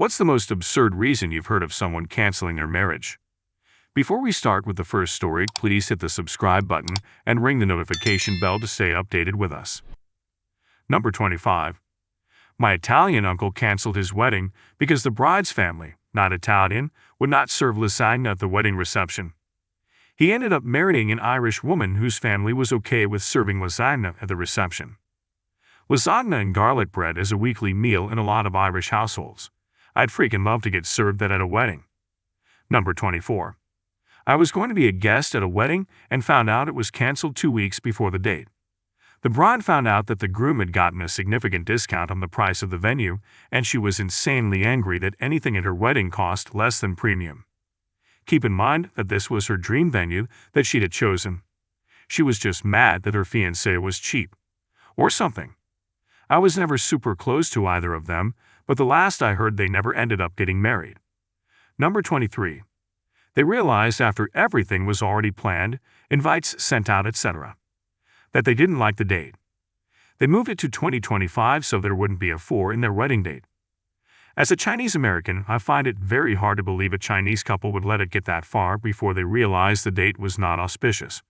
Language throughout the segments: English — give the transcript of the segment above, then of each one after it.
What's the most absurd reason you've heard of someone canceling their marriage? Before we start with the first story, please hit the subscribe button and ring the notification bell to stay updated with us. Number 25. My Italian uncle canceled his wedding because the bride's family, not Italian, would not serve lasagna at the wedding reception. He ended up marrying an Irish woman whose family was okay with serving lasagna at the reception. Lasagna and garlic bread is a weekly meal in a lot of Irish households. I'd freaking love to get served that at a wedding. Number 24. I was going to be a guest at a wedding and found out it was canceled 2 weeks before the date. The bride found out that the groom had gotten a significant discount on the price of the venue, and she was insanely angry that anything at her wedding cost less than premium. Keep in mind that this was her dream venue that she'd had chosen. She was just mad that her fiancé was cheap. Or something. I was never super close to either of them, but the last I heard they never ended up getting married. Number 23. They realized after everything was already planned, invites sent out, etc., that they didn't like the date. They moved it to 2025 so there wouldn't be a 4 in their wedding date. As a Chinese American, I find it very hard to believe a Chinese couple would let it get that far before they realized the date was not auspicious.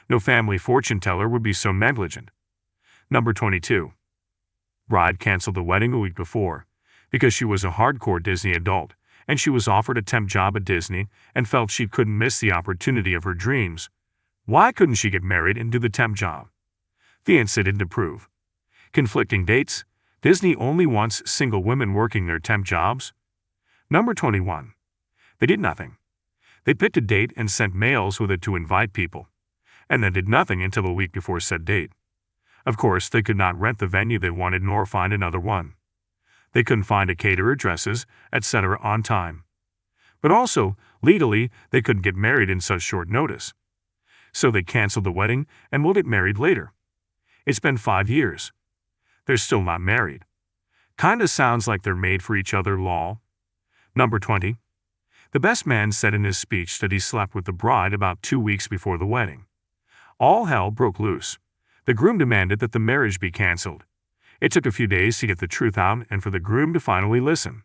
No family fortune teller would be so negligent. Number 22. Bride canceled the wedding a week before because she was a hardcore Disney adult and she was offered a temp job at Disney and felt she couldn't miss the opportunity of her dreams. Why couldn't she get married and do the temp job? Fiancé didn't approve. Conflicting dates. Disney only wants single women working their temp jobs. Number 21. They did nothing. They picked a date and sent mails with it to invite people, and then did nothing until a week before said date. Of course, they could not rent the venue they wanted nor find another one. They couldn't find a caterer, dresses, etc. on time. But also, legally, they couldn't get married in such short notice. So they canceled the wedding and will get married later. It's been 5 years. They're still not married. Kinda sounds like they're made for each other, lol. Number 20. The best man said in his speech that he slept with the bride about 2 weeks before the wedding. All hell broke loose. The groom demanded that the marriage be canceled. It took a few days to get the truth out and for the groom to finally listen.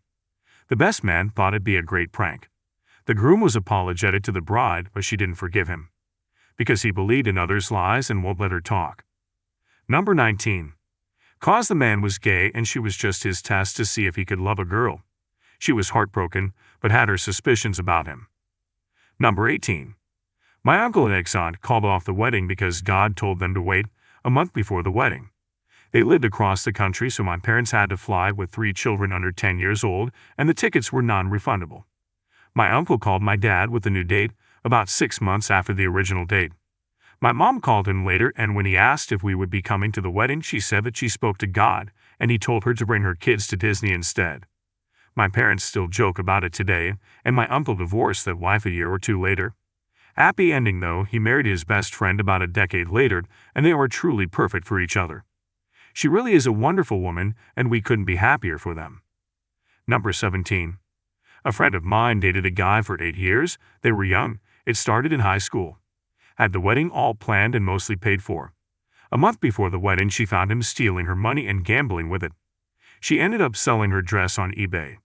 The best man thought it'd be a great prank. The groom was apologetic to the bride, but she didn't forgive him, because he believed in others' lies and won't let her talk. Number 19. Cause the man was gay and she was just his test to see if he could love a girl. She was heartbroken, but had her suspicions about him. Number 18. My uncle and ex-aunt called off the wedding because God told them to wait a month before the wedding. They lived across the country, so my parents had to fly with 3 children under 10 years old, and the tickets were non-refundable. My uncle called my dad with the new date about 6 months after the original date. My mom called him later, and when he asked if we would be coming to the wedding, she said that she spoke to God, and he told her to bring her kids to Disney instead. My parents still joke about it today, and my uncle divorced that wife a year or 2 later. Happy ending though, he married his best friend about a decade later, and they are truly perfect for each other. She really is a wonderful woman, and we couldn't be happier for them. Number 17. A friend of mine dated a guy for 8 years. They were young. It started in high school. Had the wedding all planned and mostly paid for. A month before the wedding, she found him stealing her money and gambling with it. She ended up selling her dress on eBay.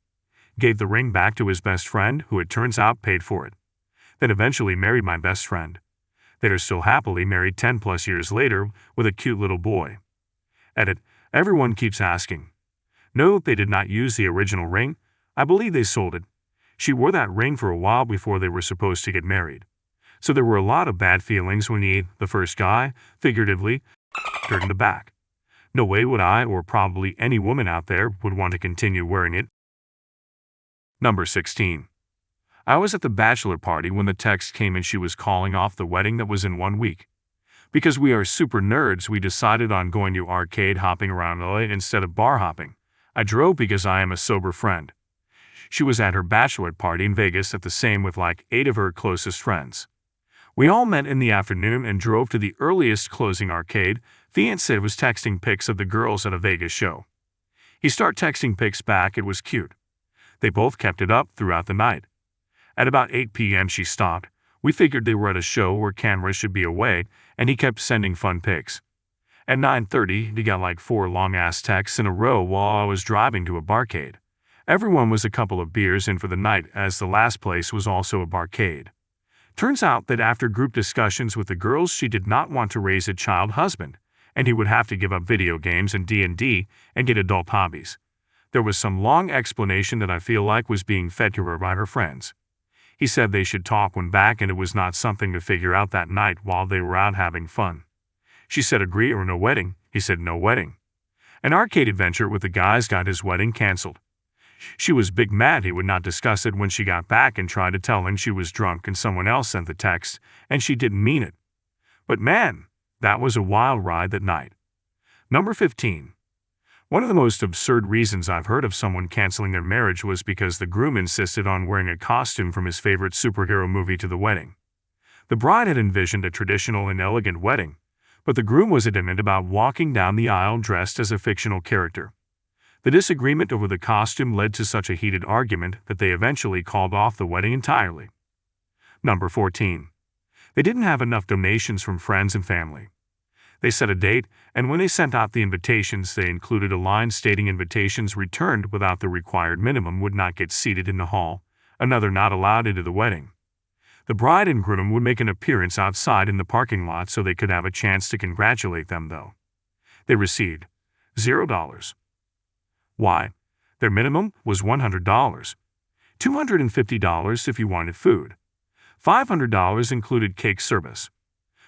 Gave the ring back to his best friend, who it turns out paid for it. Then eventually married my best friend. They are still happily married 10 plus years later with a cute little boy. Edit. Everyone keeps asking. No, they did not use the original ring. I believe they sold it. She wore that ring for a while before they were supposed to get married. So there were a lot of bad feelings when he, the first guy, figuratively, turned in the back. No way would I, or probably any woman out there, would want to continue wearing it. Number 16. I was at the bachelor party when the text came and she was calling off the wedding that was in 1 week. Because we are super nerds, we decided on going to arcade hopping around LA instead of bar hopping. I drove because I am a sober friend. She was at her bachelorette party in Vegas at the same with like 8 of her closest friends. We all met in the afternoon and drove to the earliest closing arcade. Fiancé was texting pics of the girls at a Vegas show. He started texting pics back. It was cute. They both kept it up throughout the night. At about 8 p.m. she stopped. We figured they were at a show where cameras should be away, and he kept sending fun pics. At 9:30, he got like 4 long-ass texts in a row while I was driving to a barcade. Everyone was a couple of beers in for the night, as the last place was also a barcade. Turns out that after group discussions with the girls, she did not want to raise a child husband, and he would have to give up video games and D&D and get adult hobbies. There was some long explanation that I feel like was being fed to her by her friends. He said they should talk when back, and it was not something to figure out that night while they were out having fun. She said agree or no wedding. He said no wedding. An arcade adventure with the guys got his wedding canceled. She was big mad he would not discuss it when she got back and tried to tell him she was drunk and someone else sent the text and she didn't mean it. But man, that was a wild ride that night. Number 15. One of the most absurd reasons I've heard of someone canceling their marriage was because the groom insisted on wearing a costume from his favorite superhero movie to the wedding. The bride had envisioned a traditional and elegant wedding, but the groom was adamant about walking down the aisle dressed as a fictional character. The disagreement over the costume led to such a heated argument that they eventually called off the wedding entirely. Number 14. They didn't have enough donations from friends and family. They set a date, and when they sent out the invitations, they included a line stating invitations returned without the required minimum would not get seated in the hall, another not allowed into the wedding. The bride and groom would make an appearance outside in the parking lot so they could have a chance to congratulate them, though. They received $0. Why? Their minimum was $100, $250 if you wanted food. $500 included cake service.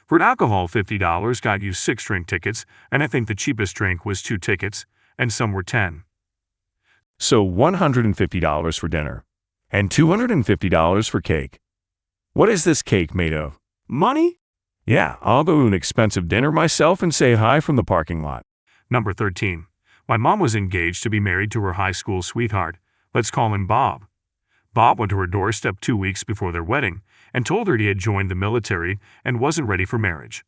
For alcohol, $50 got you 6 drink tickets, and I think the cheapest drink was 2 tickets, and some were 10. So $150 for dinner, and $250 for cake. What is this cake made of? Money? Yeah, I'll go to an expensive dinner myself and say hi from the parking lot. Number 13. My mom was engaged to be married to her high school sweetheart. Let's call him Bob. Bob went to her doorstep 2 weeks before their wedding and told her he had joined the military and wasn't ready for marriage.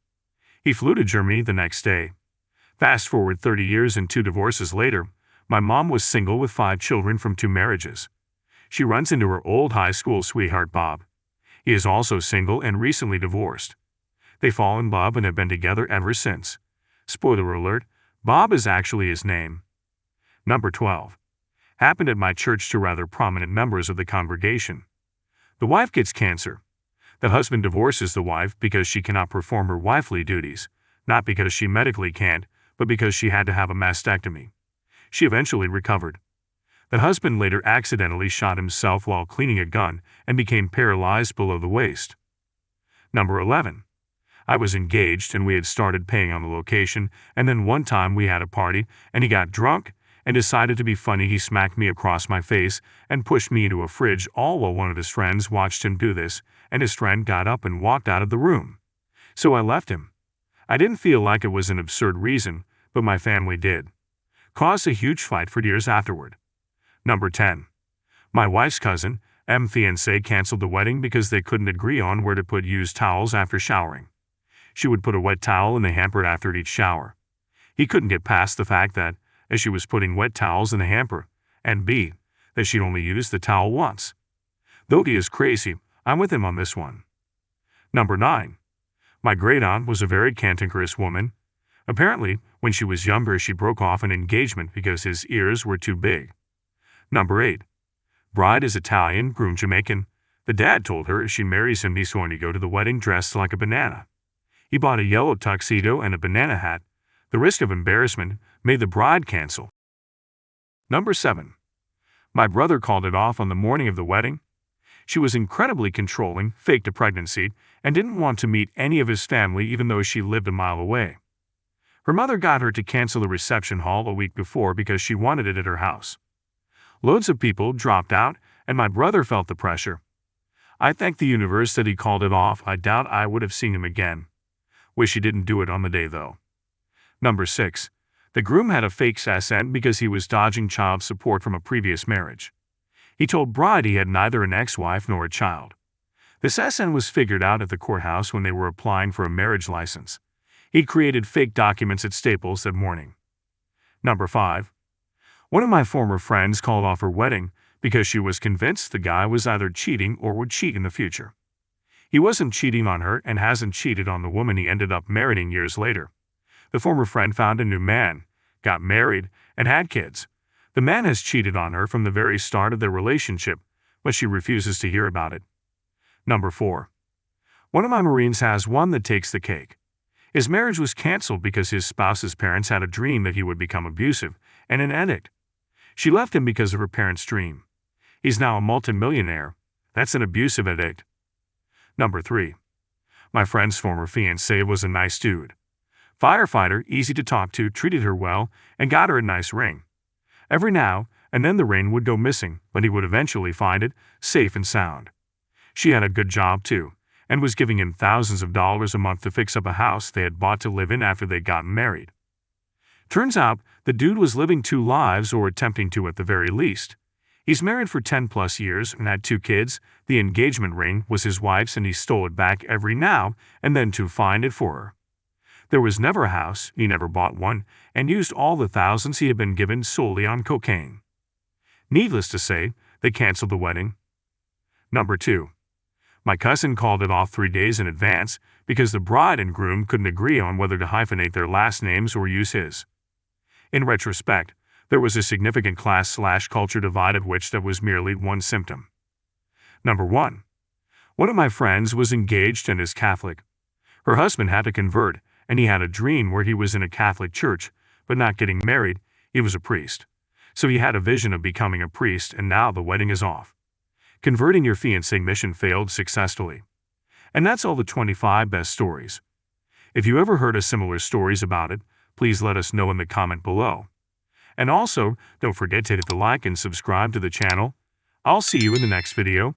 He flew to Germany the next day. Fast forward 30 years and 2 divorces later, my mom was single with 5 children from 2 marriages. She runs into her old high school sweetheart Bob. He is also single and recently divorced. They fall in love and have been together ever since. Spoiler alert, Bob is actually his name. Number 12. Happened at my church to rather prominent members of the congregation. The wife gets cancer. The husband divorces the wife because she cannot perform her wifely duties, not because she medically can't, but because she had to have a mastectomy. She eventually recovered. The husband later accidentally shot himself while cleaning a gun and became paralyzed below the waist. Number 11. I was engaged and we had started paying on the location, and then one time we had a party and he got drunk and decided to be funny. He smacked me across my face and pushed me into a fridge, all while one of his friends watched him do this, and his friend got up and walked out of the room. So I left him. I didn't feel like it was an absurd reason, but my family did. Caused a huge fight for years afterward. Number 10. My wife's cousin, fiancé, canceled the wedding because they couldn't agree on where to put used towels after showering. She would put a wet towel in the hamper after each shower. He couldn't get past the fact that, as she was putting wet towels in the hamper, and B, that she'd only used the towel once. Though he is crazy, I'm with him on this one. Number 9. My great-aunt was a very cantankerous woman. Apparently, when she was younger, she broke off an engagement because his ears were too big. Number 8. Bride is Italian, groom Jamaican. The dad told her if she marries him, he's going to go to the wedding dressed like a banana. He bought a yellow tuxedo and a banana hat. The risk of embarrassment made the bride cancel. Number 7. My brother called it off on the morning of the wedding. She was incredibly controlling, faked a pregnancy, and didn't want to meet any of his family even though she lived a mile away. Her mother got her to cancel the reception hall a week before because she wanted it at her house. Loads of people dropped out, and my brother felt the pressure. I thank the universe that he called it off. I doubt I would have seen him again. Wish he didn't do it on the day, though. Number 6. The groom had a fake SN because he was dodging child support from a previous marriage. He told bride he had neither an ex-wife nor a child. This SN was figured out at the courthouse when they were applying for a marriage license. He'd created fake documents at Staples that morning. Number 5. One of my former friends called off her wedding because she was convinced the guy was either cheating or would cheat in the future. He wasn't cheating on her and hasn't cheated on the woman he ended up marrying years later. The former friend found a new man, got married, and had kids, The man has cheated on her from the very start of their relationship, but she refuses to hear about it. Number 4. One of my Marines has one that takes the cake. His marriage was canceled because his spouse's parents had a dream that he would become abusive and an addict. She left him because of her parents' dream. He's now a multimillionaire. That's an abusive addict. Number 3. My friend's former fiancé was a nice dude. Firefighter, easy to talk to, treated her well, and got her a nice ring. Every now and then the ring would go missing, but he would eventually find it, safe and sound. She had a good job too, and was giving him thousands of dollars a month to fix up a house they had bought to live in after they'd gotten married. Turns out, the dude was living 2 lives, or attempting to at the very least. He's married for 10 plus years and had 2 kids. The engagement ring was his wife's and he stole it back every now and then to find it for her. There was never a house, he never bought one, and used all the thousands he had been given solely on cocaine. Needless to say, they canceled the wedding. Number 2. My cousin called it off 3 days in advance because the bride and groom couldn't agree on whether to hyphenate their last names or use his. In retrospect, there was a significant class/culture divide of which that was merely one symptom. Number 1. One of my friends was engaged and is Catholic. Her husband had to convert, and he had a dream where he was in a Catholic church, but not getting married. He was a priest. So he had a vision of becoming a priest, and now the wedding is off. Converting your fiancé mission failed successfully. And that's all the 25 best stories. If you ever heard of similar stories about it, please let us know in the comment below. And also, don't forget to hit the like and subscribe to the channel. I'll see you in the next video.